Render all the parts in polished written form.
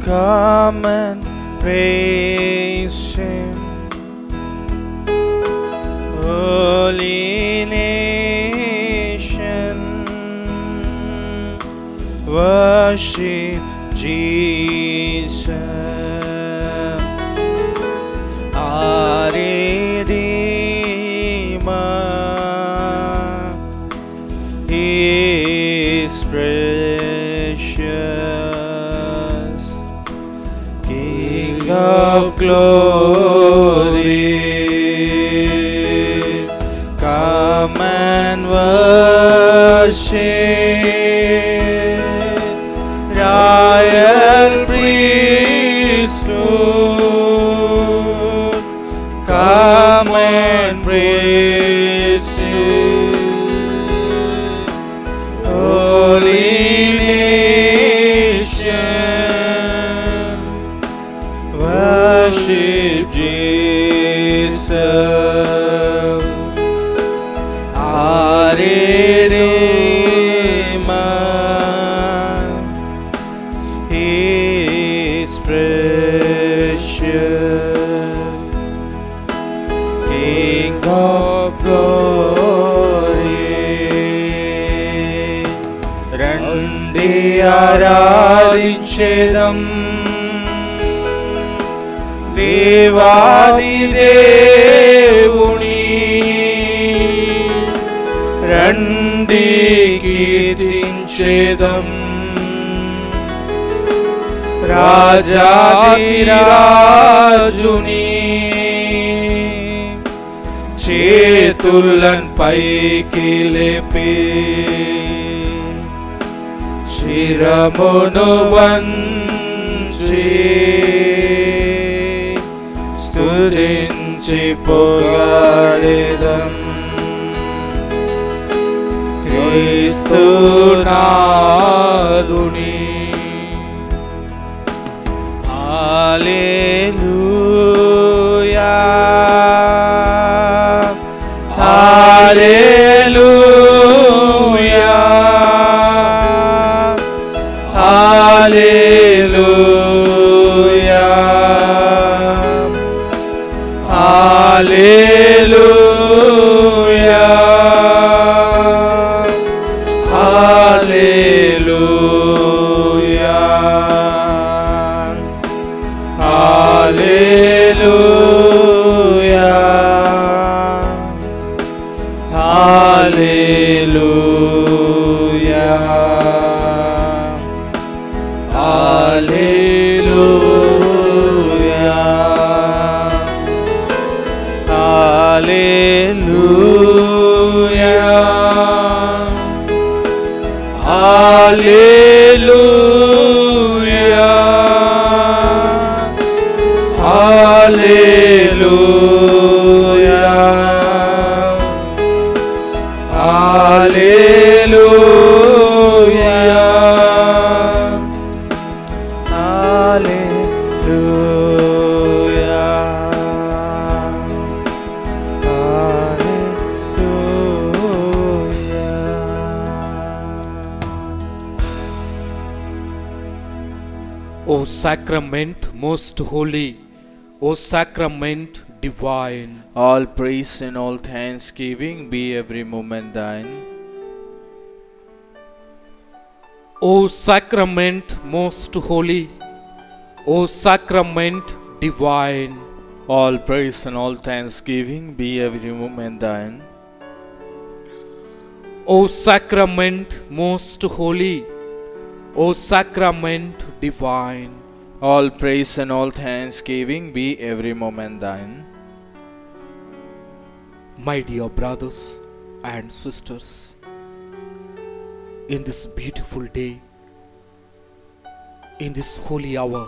come and praise Him. Holy nation, worship Jesus, our Redeemer. He is precious, King of glory. Come and worship, royal priesthood. Come and praise Him. Holy nation, worship Jesus, our Redeemer. He is precious, King of glory. Randi ఆరాధించేదం దేవాది దేవుని. రండి కీర్తించేదం రాజాధిరాజుని. చేతులన్ పైకి లేపి శిరమును వంచి స్తుతించి పొగడెదం క్రీస్తునాథుని. హల్లెలూయా, హల్లెలూయా, హల్లెలూయా, హల్లెలూయా, హల్లెలూయా, హల్లెలూయా, హల్లెలూయా, hallelujah, hallelujah, hallelujah, hallelujah, hallelujah. O sacrament most holy, O sacrament divine, All praise and all thanksgiving be every moment thine. O sacrament most holy, O sacrament divine, All praise and all thanksgiving be every moment thine. O sacrament most holy, O sacrament divine, All praise and all thanksgiving be every moment thine. my dear brothers and sisters, in this beautiful day, in this holy hour,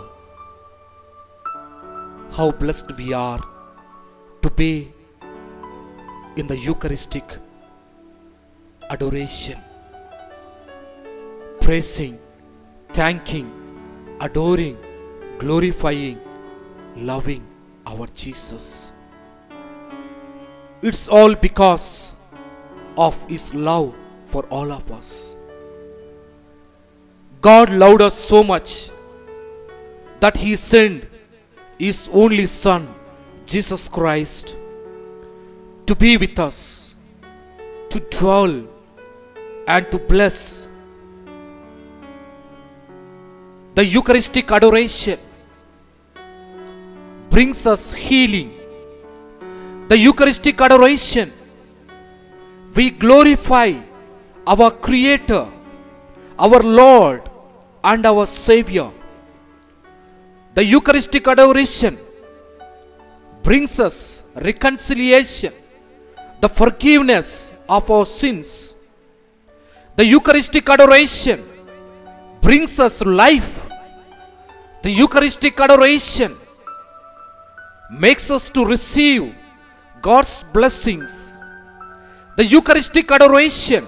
how blessed we are to be in the Eucharistic adoration, praising, thanking, adoring, glorifying, loving our Jesus. It's all because of His love for all of us. God loved us so much. that He sent His only Son, Jesus Christ, to be with us, to dwell and to bless. The Eucharistic adoration brings us healing. The Eucharistic adoration, we glorify our Creator, our Lord and our Savior. The Eucharistic adoration brings us reconciliation, the forgiveness of our sins. The Eucharistic adoration brings us life. The Eucharistic adoration makes us to receive God's blessings. The Eucharistic adoration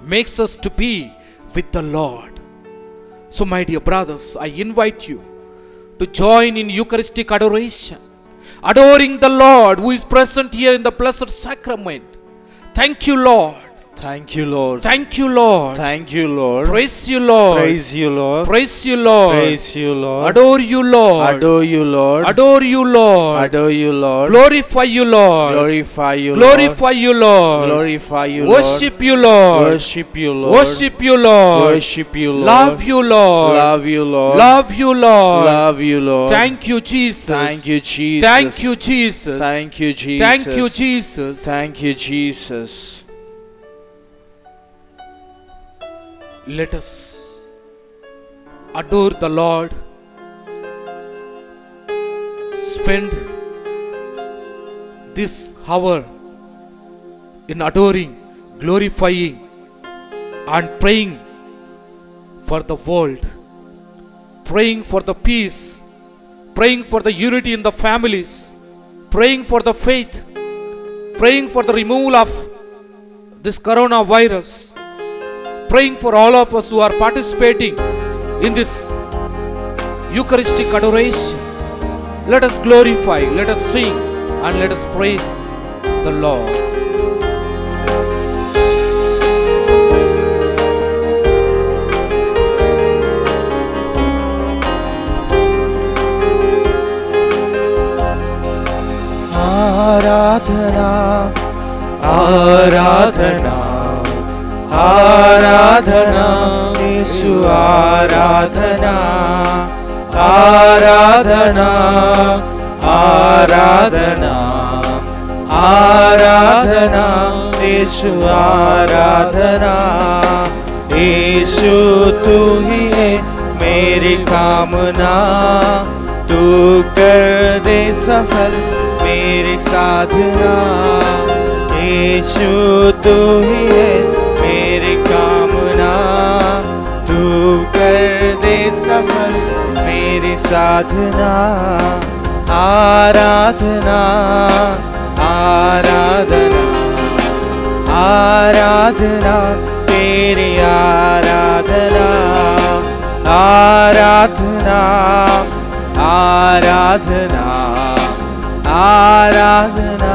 makes us to be with the Lord. So my dear brothers, I invite you to join in Eucharistic adoration, adoring the Lord who is present here in the Blessed Sacrament. Thank you, Lord. Thank you, Lord. Thank you, Lord. Thank you, Lord. Praise you, Lord. Praise you, Lord. Praise you, Lord. Praise you, Lord. Adore you, Lord. Adore you, Lord. Adore you, Lord. Adore you, Lord. Glorify you, Lord. Glorify you, Lord. Glorify you, Lord. Glorify you, Lord. Worship you, Lord. Worship you, Lord. Worship you, Lord. Worship you, Lord. Love you, Lord. Love you, Lord. Love you, Lord. Love you, Lord. Thank you, Jesus. Thank you, Jesus. Thank you, Jesus. Thank you, Jesus. Thank you, Jesus. Thank you, Jesus. Let us adore the Lord. Spend this hour in adoring, glorifying and praying for the world, praying for the peace, praying for the unity in the families, praying for the faith, praying for the removal of this coronavirus, praying for all of us who are participating in this Eucharistic adoration. Let us glorify, let us sing and let us praise the Lord. Aradhana, Aradhana, Aradhana, Yesu Aradhana, Aradhana, Aradhana, Aradhana, Yesu Aradhana. Yesu तू ही है मेरी कामना, तू कर दे सफल मेरी साधना। यीशु तू ही है मेरी कामना, तू कर दे सफल मेरी साधना। आराधना, आराधना, आराधना, तेरी आराधना, आराधना, आराधना, आराधना,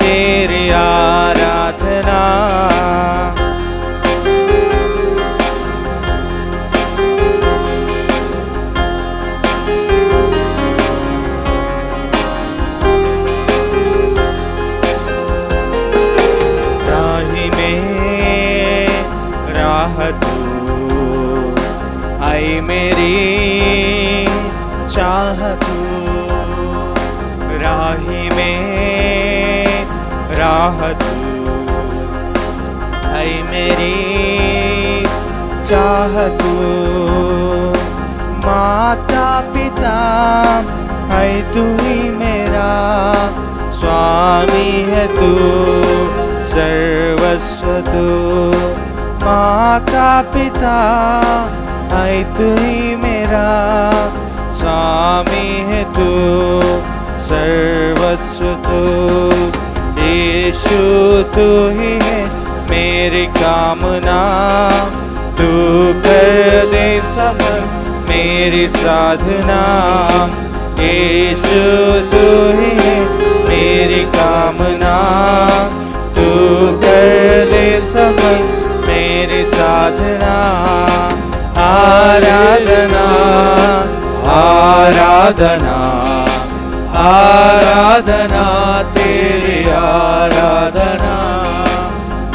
तेरी आराधना। राही में राह तू, आई मेरी चाह तू, राही में राह तू, आई मेरी चाह तू। माता पिता है तू ही मेरा, स्वामी है तू, सर्वस्व तू। माता पिता है तू ही मेरा, स्वामी है तू, सर्वस्व तू। यीशु तू ही है मेरी कामना, तू कर दे सफल मेरी साधना। यीशु तू ही है मेरी कामना, तू कर दे सफल मेरी साधना। आराधना, आराधना आराधना तेरी आराधना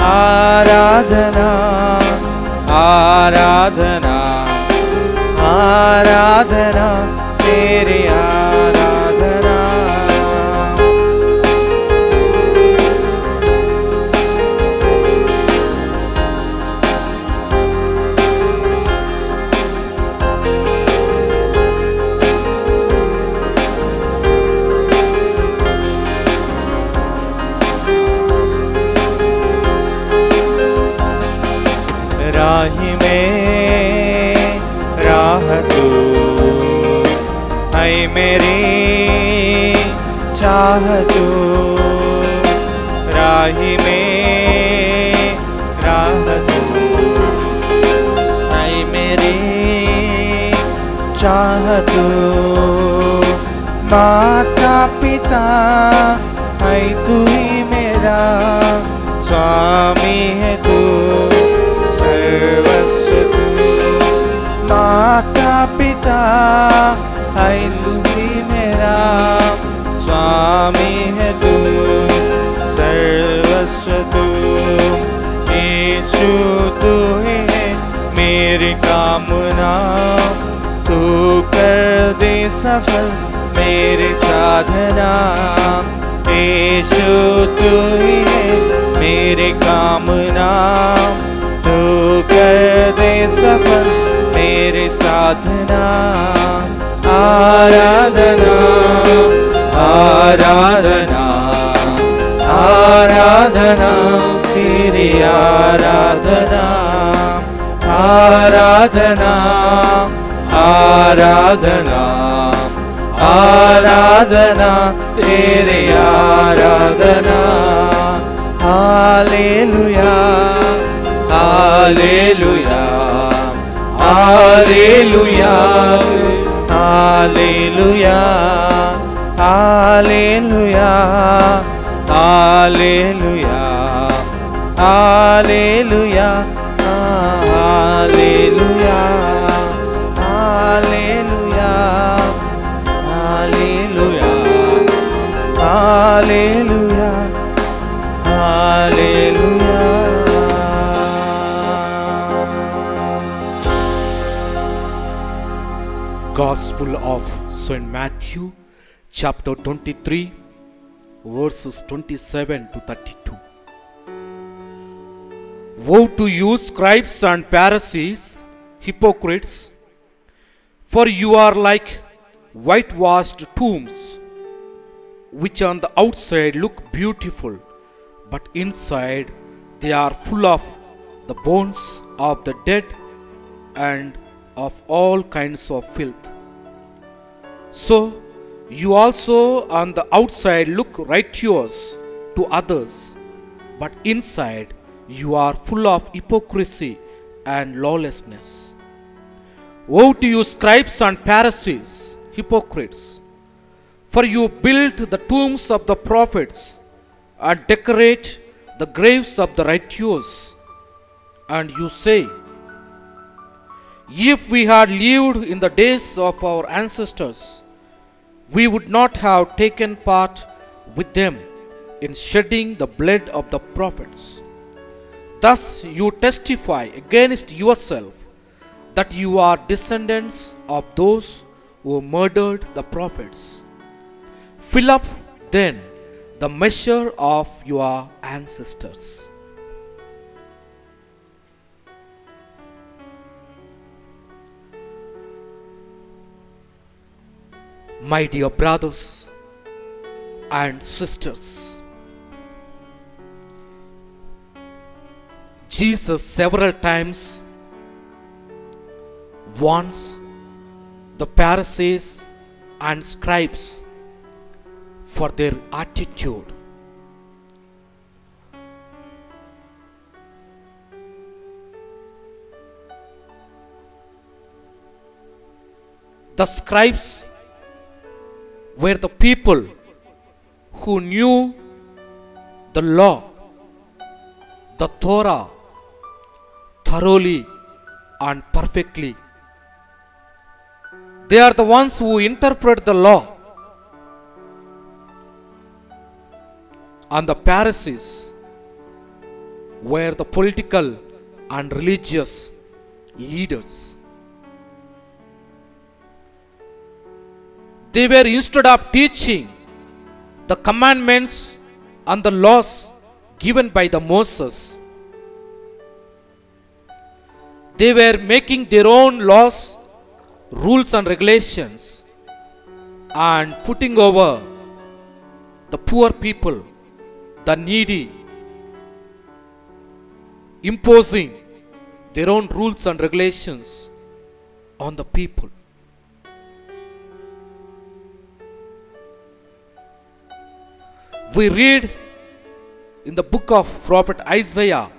आराधना आराधना आराधना तेरी आराधना राही में राह तू है मेरी चाह तू राही में राह तू है मेरी चाह तू माता पिता है तू ही मेरा स्वामी है तू सर्वस्व तू माता पिता है तू ही मेरा स्वामी है तू सर्वस्व तू यीशु तू ही है मेरी कामना तू कर दे सफल मेरी साधना यीशु तू ही है मेरी कामना तू कर दे सफल मेरे साधना आराधना आराधना आराधना तेरी आराधना आराधना आराधना आराधना तेरे आराधना hallelujah hallelujah hallelujah hallelujah hallelujah hallelujah hallelujah hallelujah hallelujah hallelujah hallelujah hallelujah Gospel of St. Matthew, chapter 23, verses 27 to 32. Woe to you, scribes and Pharisees, hypocrites, for you are like whitewashed tombs, which on the outside look beautiful, but inside they are full of the bones of the dead and of all kinds of filth. So you also on the outside look righteous to others, but inside you are full of hypocrisy and lawlessness. Woe to you, scribes and Pharisees, hypocrites! For you build the tombs of the prophets and decorate the graves of the righteous, and you say, if we had lived in the days of our ancestors, we would not have taken part with them in shedding the blood of the prophets. Thus you testify against yourself that you are descendants of those who murdered the prophets. Fill up then the measure of your ancestors. My dear brothers and sisters, Jesus several times warns the Pharisees and scribes for their attitude. The scribes were the people who knew the law, the Torah, thoroughly and perfectly. They are the ones who interpret the law. And the Pharisees were the political and religious leaders. They were, instead of teaching the commandments and the laws given by the Moses, they were making their own laws, rules and regulations and putting over the poor people, the needy, imposing their own rules and regulations on the people. We read in the book of prophet Isaiah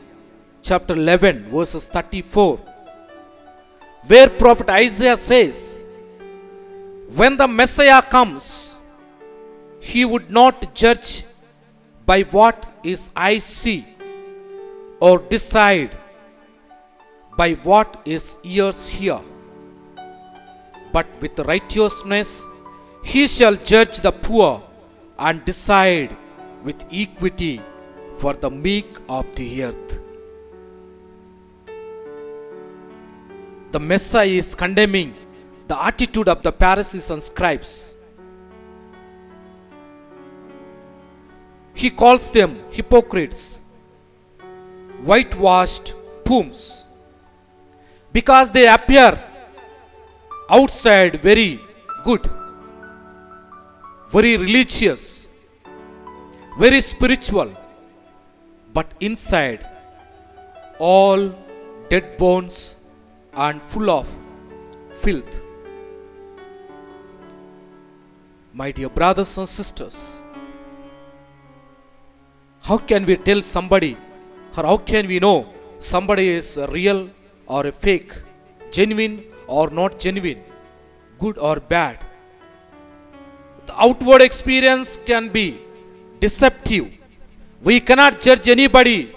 chapter 11 verses 34, where prophet Isaiah says, when the Messiah comes, he would not judge by what his eyes see or decide by what his ears hear, but with righteousness he shall judge the poor and decide with equity for the meek of the earth. The Messiah is condemning the attitude of the Pharisees and scribes. He calls them hypocrites, whitewashed tombs, because they appear outside very good, very religious, very spiritual, but inside all dead bones and full of filth. My dear brothers and sisters, how can we tell somebody, or how can we know somebody is a real or a fake, genuine or not genuine, good or bad? The outward experience can be deceptive. We cannot judge anybody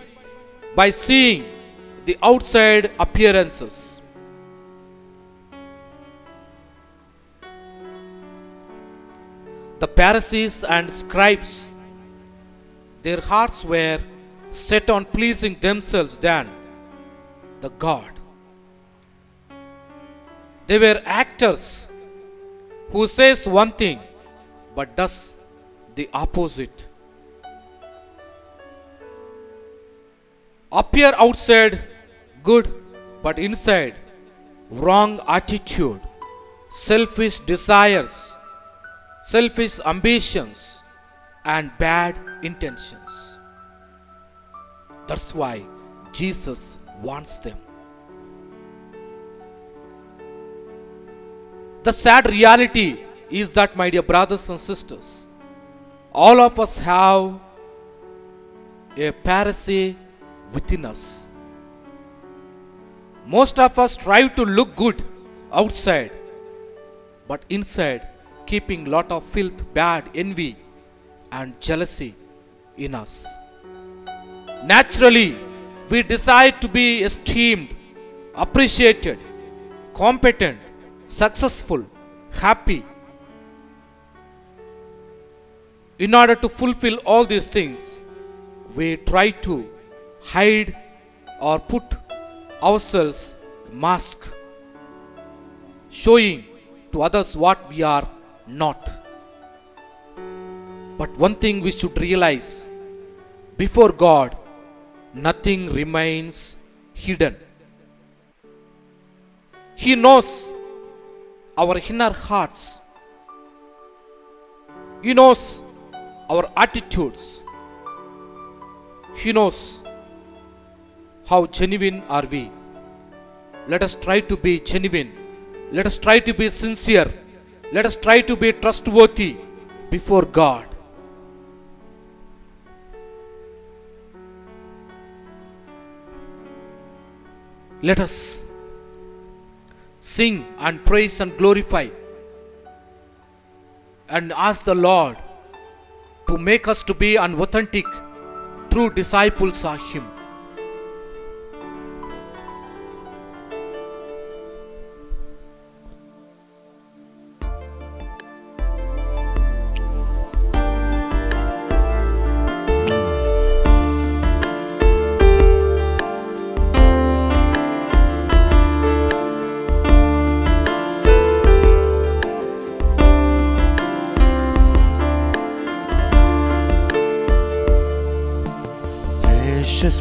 by seeing the outside appearances. The Pharisees and scribes, their hearts were set on pleasing themselves than the God. They were actors who says one thing but does the opposite. Appear outside good, but inside wrong attitude, selfish desires, selfish ambitions and bad intentions. That's why Jesus wants them. The sad reality is that, my dear brothers and sisters, all of us have a Pharisee within us. Most of us strive to look good outside, but inside keeping lot of filth, bad envy and jealousy in us. Naturally, we decide to be esteemed, appreciated, competent, successful, happy. In order to fulfill all these things, we try to hide or put ourselves mask, showing to others what we are not. But one thing we should realize, before God, nothing remains hidden. He knows our inner hearts. He knows our attitudes. He knows how genuine are we. Let us try to be genuine. Let us try to be sincere. Let us try to be trustworthy before God. Let us sing and praise and glorify and ask the Lord to make us to be an authentic, true disciples of Him.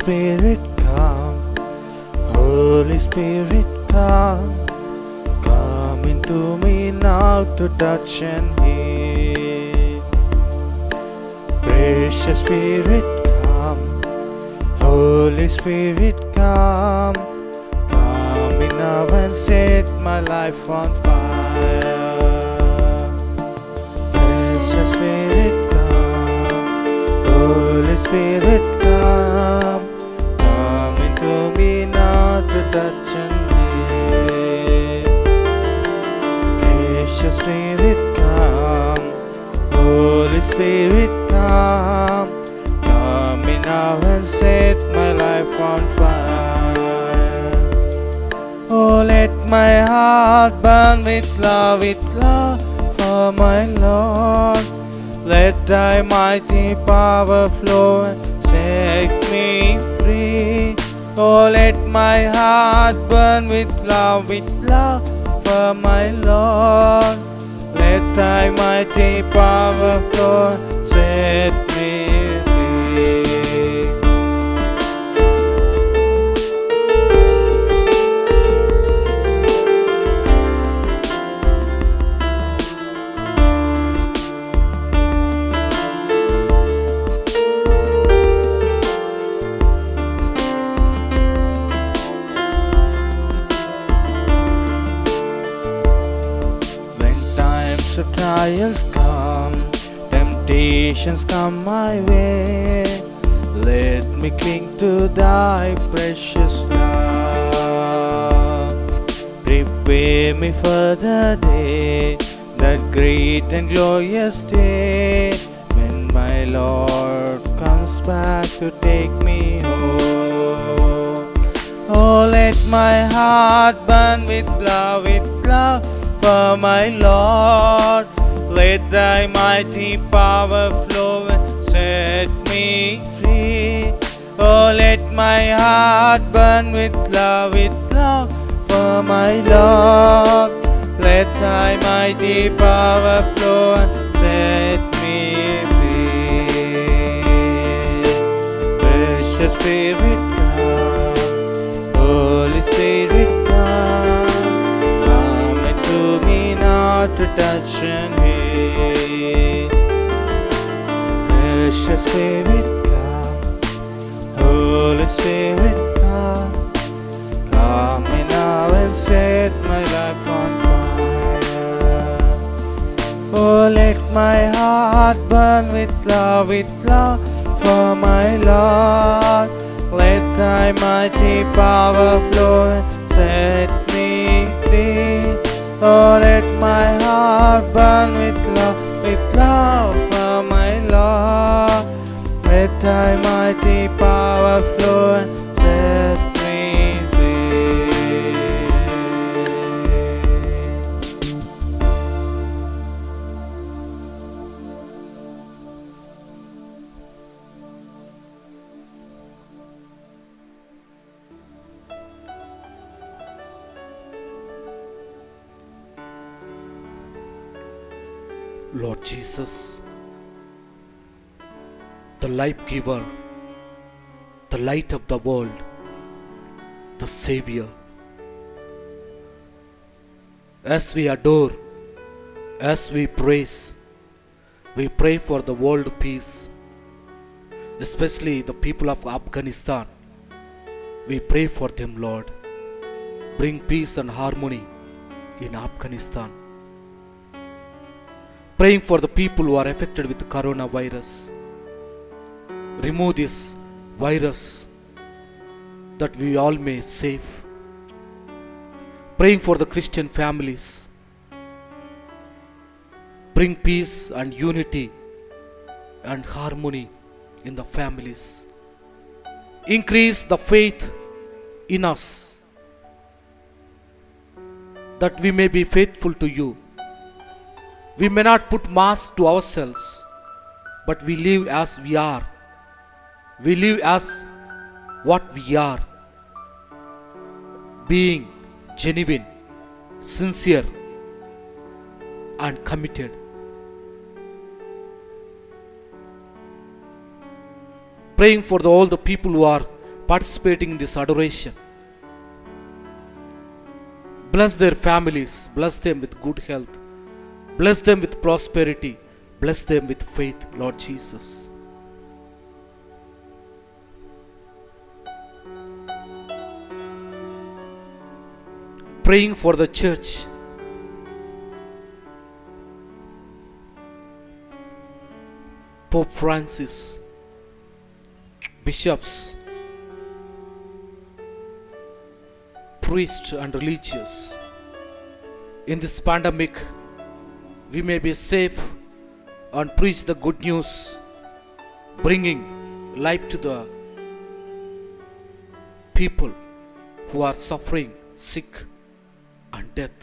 Spirit, come. Holy Spirit, come. Come into me now to touch and heal. Precious Spirit, come. Holy Spirit, come. Come in now and set my life on fire. Precious Spirit, come. Holy Spirit, come. Come into me now to touch and heal. Precious Spirit, come. Holy Spirit, come. Come in now and set my life on fire. Oh, let my heart burn with love for my Lord. Let thy mighty power flow and set me free. Oh, let my heart burn with love for my Lord. Let thy mighty power flow and set me free. So trials come, temptations come my way. Let me cling to thy precious love. Prepare me for the day, that great and glorious day, when my Lord comes back to take me home. Oh, let my heart burn with love for my Lord. Let thy mighty power flow and set me free. Oh, let my heart burn with love for my Lord. Let thy mighty power flow and set me free. Precious Spirit, come. Holy Spirit, come. Me now to touch and heal. Precious Spirit, come. Holy Spirit, come. Come me now and set my life on fire. Oh, let my heart burn with love for my Lord. Let thy mighty power flow and set me free. Oh, let my heart burn with love for my Lord. Let thy mighty power flow and set me free. Lord Jesus, the life giver, the light of the world, the Savior. As we adore, as we praise, we pray for the world peace, especially the people of Afghanistan. We pray for them, Lord. Bring peace and harmony in Afghanistan. Praying for the people who are affected with the coronavirus. Remove this virus that we all may save. Praying for the Christian families. Bring peace and unity and harmony in the families. Increase the faith in us, that we may be faithful to you. We may not put masks to ourselves, but we live as we are. We live as what we are, being genuine, sincere, and committed. Praying for all the people who are participating in this adoration. Bless their families, bless them with good health, bless them with prosperity, bless them with faith, Lord Jesus. Praying for the church. Pope Francis, bishops, priests and religious. In this pandemic, we may be safe and preach the good news, bringing light to the people who are suffering, sick and death.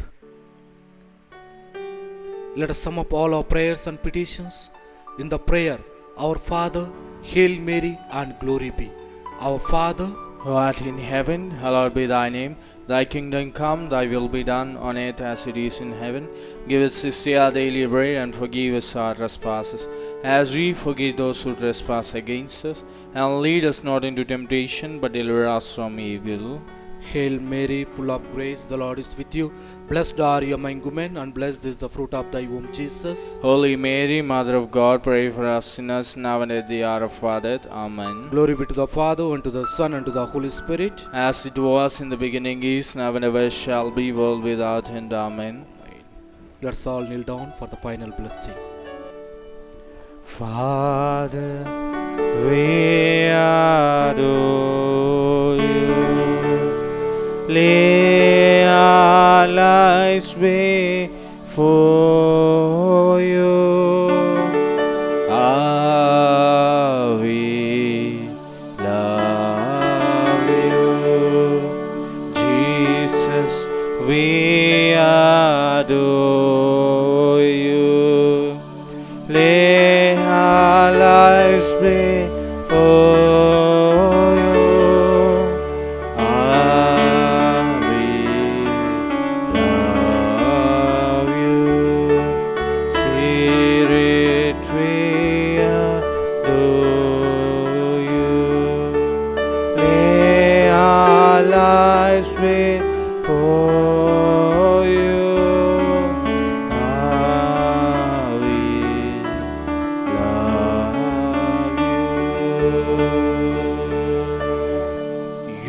Let us sum up all our prayers and petitions in the prayer, Our Father, Hail Mary, and glory be. Our Father, who art in heaven, hallowed be thy name. Thy kingdom come, thy will be done on earth as it is in heaven. Give us this day our daily bread, and forgive us our trespasses, as we forgive those who trespass against us. And lead us not into temptation, but deliver us from evil. Hail Mary, full of grace, the Lord is with you. Blessed are you among women, and blessed is the fruit of thy womb, Jesus. Holy Mary, Mother of God, pray for us sinners, now and at the hour of our death. Amen. Glory be to the Father, and to the Son, and to the Holy Spirit. As it was in the beginning, is, now and ever shall be, world without end. Amen. Let's all kneel down for the final blessing. Father, we adore you. Lay our lives before you. Ah, we love you. Jesus, we adore you. Lay our lives before you.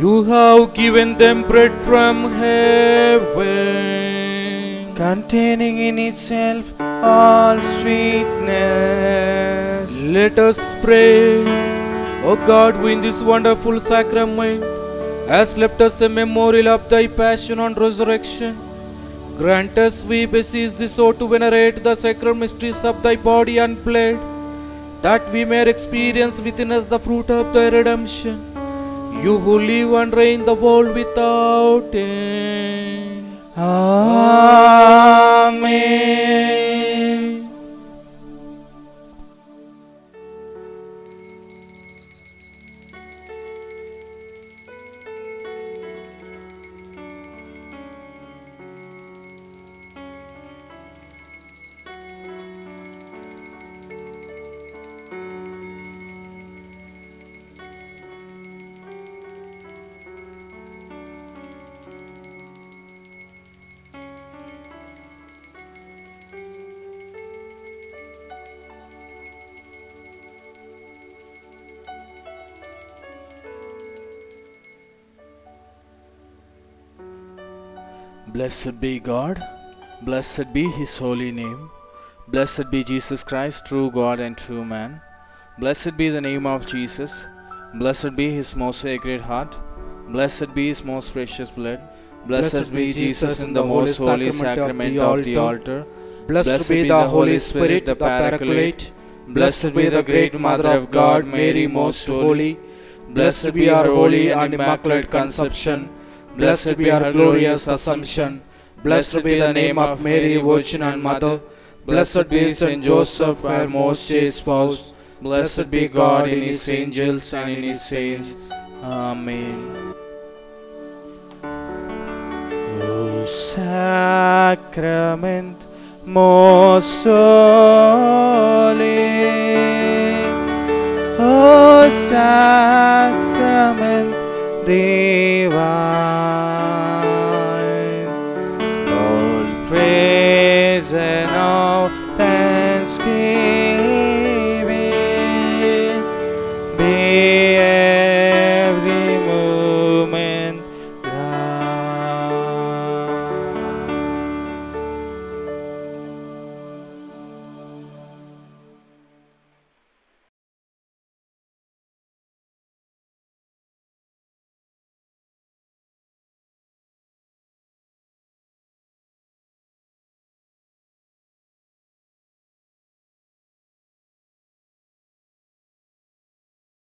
You have given them bread from heaven, containing in itself all sweetness. Let us pray. O God, who in this wonderful sacrament has left us a memorial of thy passion and resurrection, grant us, we beseech thee, so to venerate the sacred mysteries of thy body and blood, that we may experience within us the fruit of thy redemption. You who live and reign the world without end. Amen. Blessed be God, blessed be His holy name, blessed be Jesus Christ, true God and true man, blessed be the name of Jesus, blessed be His most sacred heart, blessed be His most precious blood, blessed be Jesus in the most holy sacrament of the altar, blessed be the Holy Spirit, the Paraclete, blessed be the great Mother of God, Mary most holy, blessed be our holy and immaculate conception, blessed be her glorious Assumption. Blessed be the name of Mary, Virgin and Mother. Blessed be Saint Joseph, her most chaste spouse. Blessed be God in His angels and in His saints. Amen. O Sacrament most holy, O Sacrament divine. All praise and